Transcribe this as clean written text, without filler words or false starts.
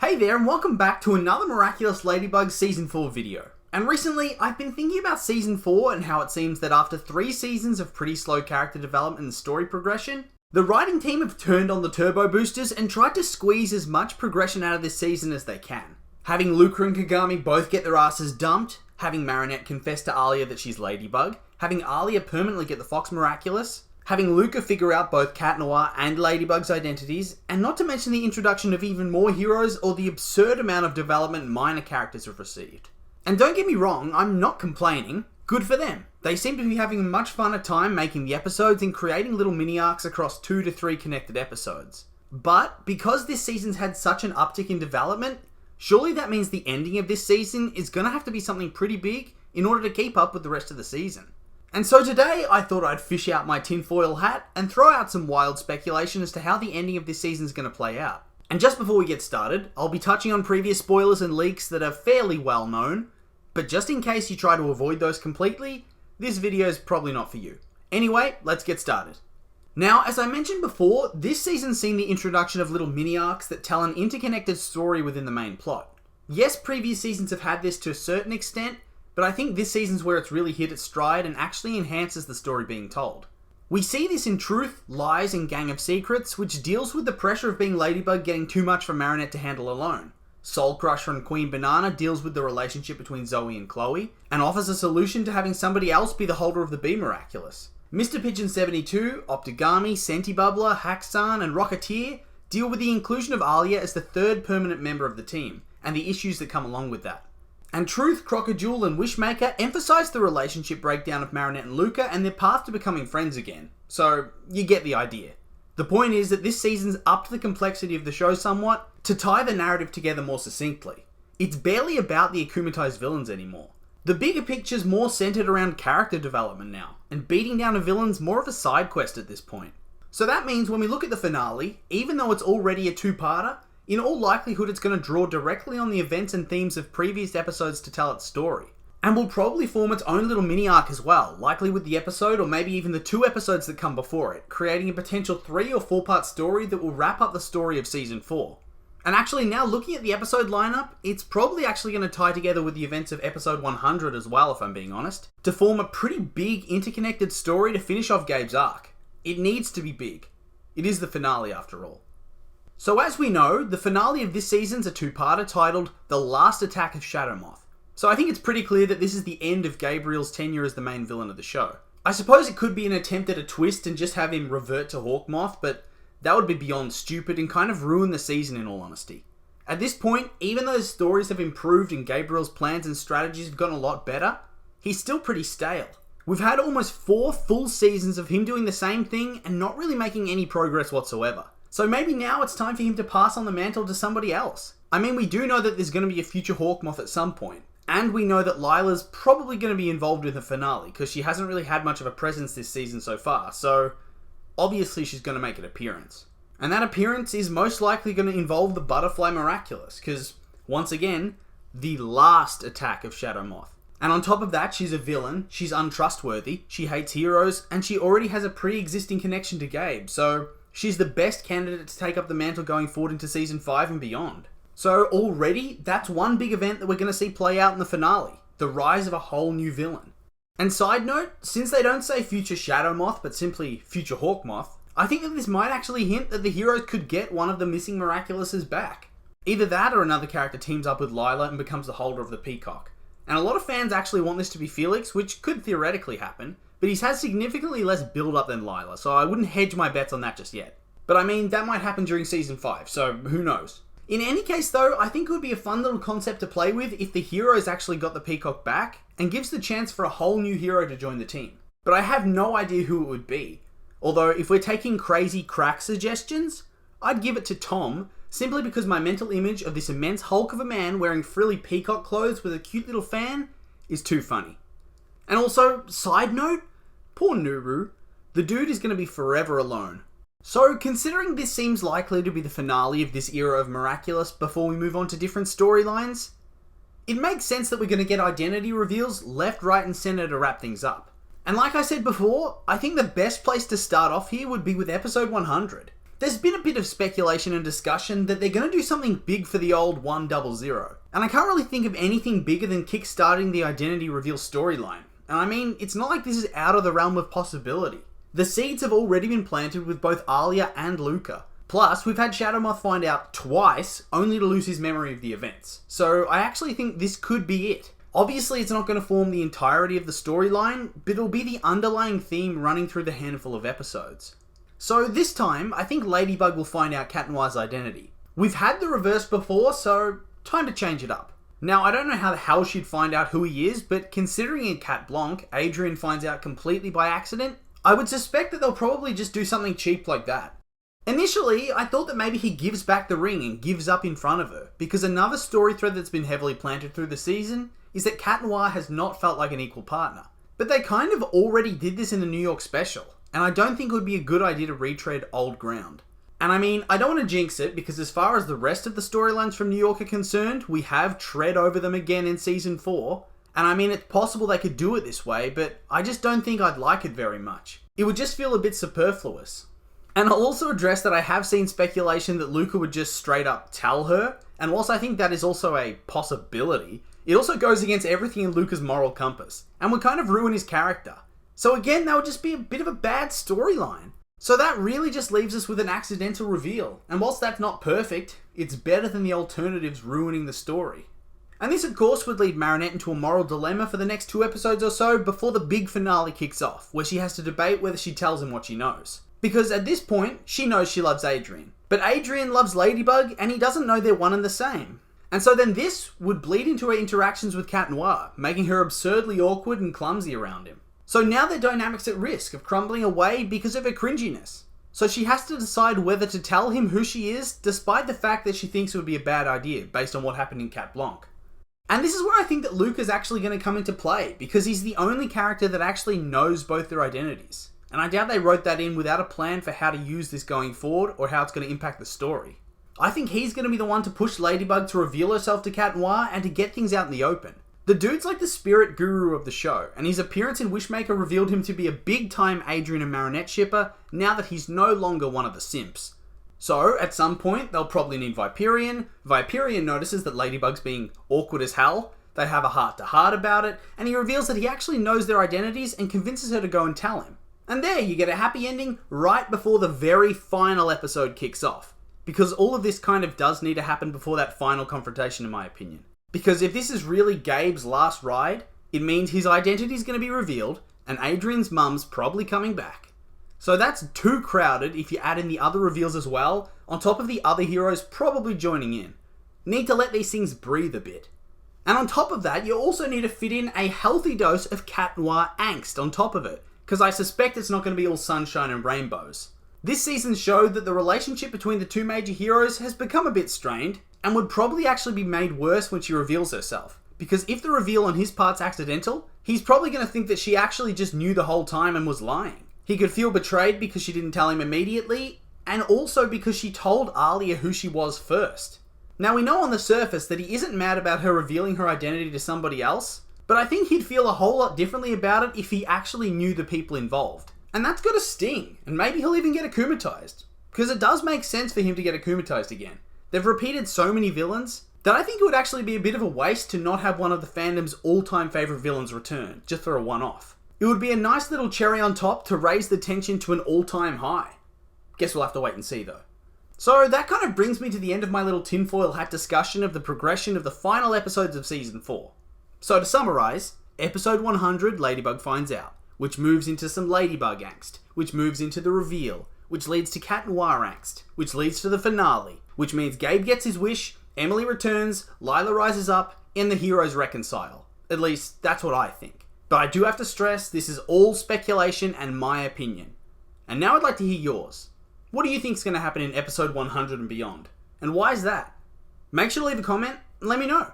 Hey there and welcome back to another Miraculous Ladybug Season 4 video. And recently, I've been thinking about Season 4 and how it seems that after 3 seasons of pretty slow character development and story progression, the writing team have turned on the turbo boosters and tried to squeeze as much progression out of this season as they can. Having Luca and Kagami both get their asses dumped, having Marinette confess to Alia that she's Ladybug, having Alia permanently get the Fox Miraculous, having Luca figure out both Cat Noir and Ladybug's identities, and not to mention the introduction of even more heroes or the absurd amount of development minor characters have received. And don't get me wrong, I'm not complaining. Good for them. They seem to be having a much funner time making the episodes and creating little mini arcs across 2 to 3 connected episodes. But because this season's had such an uptick in development, surely that means the ending of this season is gonna have to be something pretty big in order to keep up with the rest of the season. And so today, I thought I'd fish out my tinfoil hat and throw out some wild speculation as to how the ending of this season is going to play out. And just before we get started, I'll be touching on previous spoilers and leaks that are fairly well known, but just in case you try to avoid those completely, this video is probably not for you. Anyway, let's get started. Now, as I mentioned before, this season's seen the introduction of little mini arcs that tell an interconnected story within the main plot. Yes, previous seasons have had this to a certain extent, but I think this season's where it's really hit its stride and actually enhances the story being told. We see this in Truth, Lies, and Gang of Secrets, which deals with the pressure of being Ladybug getting too much for Marinette to handle alone. Soul Crusher and Queen Banana deals with the relationship between Zoe and Chloe, and offers a solution to having somebody else be the holder of the Bee Miraculous. Mr. Pigeon 72, Optigami, Sentibubbler, Haxan, and Rocketeer deal with the inclusion of Alia as the third permanent member of the team, and the issues that come along with that. And Truth, Crocodile, and Wishmaker emphasize the relationship breakdown of Marinette and Luca and their path to becoming friends again. So, you get the idea. The point is that this season's upped the complexity of the show somewhat to tie the narrative together more succinctly. It's barely about the akumatized villains anymore. The bigger picture's more centered around character development now, and beating down a villain's more of a side quest at this point. So that means when we look at the finale, even though it's already a two-parter, in all likelihood it's going to draw directly on the events and themes of previous episodes to tell its story. And will probably form its own little mini arc as well, likely with the episode or maybe even the 2 episodes that come before it, creating a potential 3 or 4 part story that will wrap up the story of Season 4. And actually now looking at the episode lineup, it's probably actually going to tie together with the events of episode 100 as well, if I'm being honest, to form a pretty big interconnected story to finish off Gabe's arc. It needs to be big. It is the finale after all. So as we know, the finale of this season's a 2-parter titled The Last Attack of Shadowmoth. So I think it's pretty clear that this is the end of Gabriel's tenure as the main villain of the show. I suppose it could be an attempt at a twist and just have him revert to Hawkmoth, but that would be beyond stupid and kind of ruin the season in all honesty. At this point, even though the stories have improved and Gabriel's plans and strategies have gotten a lot better, he's still pretty stale. We've had almost 4 full seasons of him doing the same thing and not really making any progress whatsoever. So maybe now it's time for him to pass on the mantle to somebody else. I mean, we do know that there's going to be a future Hawkmoth at some point. And we know that Lila's probably going to be involved in the finale, because she hasn't really had much of a presence this season so far, so obviously she's going to make an appearance. And that appearance is most likely going to involve the Butterfly Miraculous, because, once again, the last attack of Shadowmoth. And on top of that, she's a villain, she's untrustworthy, she hates heroes, and she already has a pre-existing connection to Gabe, so she's the best candidate to take up the mantle going forward into Season 5 and beyond. So already, that's one big event that we're going to see play out in the finale. The rise of a whole new villain. And side note, since they don't say future Shadowmoth, but simply future Hawkmoth, I think that this might actually hint that the heroes could get one of the missing Miraculouses back. Either that or another character teams up with Lila and becomes the holder of the Peacock. And a lot of fans actually want this to be Felix, which could theoretically happen, but he's had significantly less build-up than Lila, so I wouldn't hedge my bets on that just yet. But I mean, that might happen during Season 5, so who knows. In any case though, I think it would be a fun little concept to play with if the heroes actually got the Peacock back, and gives the chance for a whole new hero to join the team. But I have no idea who it would be. Although, if we're taking crazy crack suggestions, I'd give it to Tom, simply because my mental image of this immense hulk of a man wearing frilly peacock clothes with a cute little fan is too funny. And also, side note, poor Nuru, the dude is going to be forever alone. So, considering this seems likely to be the finale of this era of Miraculous before we move on to different storylines, it makes sense that we're going to get identity reveals left, right, and center to wrap things up. And like I said before, I think the best place to start off here would be with episode 100. There's been a bit of speculation and discussion that they're going to do something big for the old 100, and I can't really think of anything bigger than kickstarting the identity reveal storyline. And I mean, it's not like this is out of the realm of possibility. The seeds have already been planted with both Alia and Luca. Plus, we've had Shadowmoth find out twice, only to lose his memory of the events. So I actually think this could be it. Obviously, it's not going to form the entirety of the storyline, but it'll be the underlying theme running through the handful of episodes. So this time, I think Ladybug will find out Cat Noir's identity. We've had the reverse before, so time to change it up. Now, I don't know how the hell she'd find out who he is, but considering in Cat Blanc, Adrien finds out completely by accident, I would suspect that they'll probably just do something cheap like that. Initially, I thought that maybe he gives back the ring and gives up in front of her, because another story thread that's been heavily planted through the season is that Cat Noir has not felt like an equal partner. But they kind of already did this in the New York special, and I don't think it would be a good idea to retread old ground. And I mean, I don't want to jinx it, because as far as the rest of the storylines from New York are concerned, we have tread over them again in Season 4, and I mean, it's possible they could do it this way, but I just don't think I'd like it very much. It would just feel a bit superfluous. And I'll also address that I have seen speculation that Luca would just straight up tell her, and whilst I think that is also a possibility, it also goes against everything in Luca's moral compass, and would kind of ruin his character. So again, that would just be a bit of a bad storyline. So that really just leaves us with an accidental reveal, and whilst that's not perfect, it's better than the alternatives ruining the story. And this of course would lead Marinette into a moral dilemma for the next 2 episodes or so before the big finale kicks off, where she has to debate whether she tells him what she knows. Because at this point, she knows she loves Adrien. But Adrien loves Ladybug, and he doesn't know they're one and the same. And so then this would bleed into her interactions with Cat Noir, making her absurdly awkward and clumsy around him. So now their dynamic's at risk of crumbling away because of her cringiness. So she has to decide whether to tell him who she is, despite the fact that she thinks it would be a bad idea, based on what happened in Cat Blanc. And this is where I think that Luca's actually going to come into play, because he's the only character that actually knows both their identities. And I doubt they wrote that in without a plan for how to use this going forward, or how it's going to impact the story. I think he's going to be the one to push Ladybug to reveal herself to Cat Noir and to get things out in the open. The dude's like the spirit guru of the show, and his appearance in Wishmaker revealed him to be a big-time Adrien and Marinette shipper now that he's no longer one of the simps. So, at some point, they'll probably need Viperion. Viperion notices that Ladybug's being awkward as hell. They have a heart-to-heart about it, and he reveals that he actually knows their identities and convinces her to go and tell him. And there, you get a happy ending right before the very final episode kicks off. Because all of this kind of does need to happen before that final confrontation, in my opinion. Because if this is really Gabe's last ride, it means his identity is going to be revealed, and Adrien's mum's probably coming back. So that's too crowded if you add in the other reveals as well, on top of the other heroes probably joining in. Need to let these things breathe a bit. And on top of that, you also need to fit in a healthy dose of Cat Noir angst on top of it, because I suspect it's not going to be all sunshine and rainbows. This season showed that the relationship between the two major heroes has become a bit strained, and would probably actually be made worse when she reveals herself. Because if the reveal on his part's accidental, he's probably going to think that she actually just knew the whole time and was lying. He could feel betrayed because she didn't tell him immediately, and also because she told Alia who she was first. Now we know on the surface that he isn't mad about her revealing her identity to somebody else, but I think he'd feel a whole lot differently about it if he actually knew the people involved. And that's got to sting, and maybe he'll even get akumatized. Because it does make sense for him to get akumatized again. They've repeated so many villains that I think it would actually be a bit of a waste to not have one of the fandom's all-time favourite villains return, just for a one-off. It would be a nice little cherry on top to raise the tension to an all-time high. Guess we'll have to wait and see though. So that kind of brings me to the end of my little tinfoil hat discussion of the progression of the final episodes of Season 4. So to summarise, Episode 100, Ladybug finds out, which moves into some Ladybug angst, which moves into the reveal, which leads to Cat Noir angst, which leads to the finale, which means Gabe gets his wish, Emily returns, Lila rises up, and the heroes reconcile. At least, that's what I think. But I do have to stress, this is all speculation and my opinion. And now I'd like to hear yours. What do you think is going to happen in episode 100 and beyond? And why is that? Make sure to leave a comment and let me know.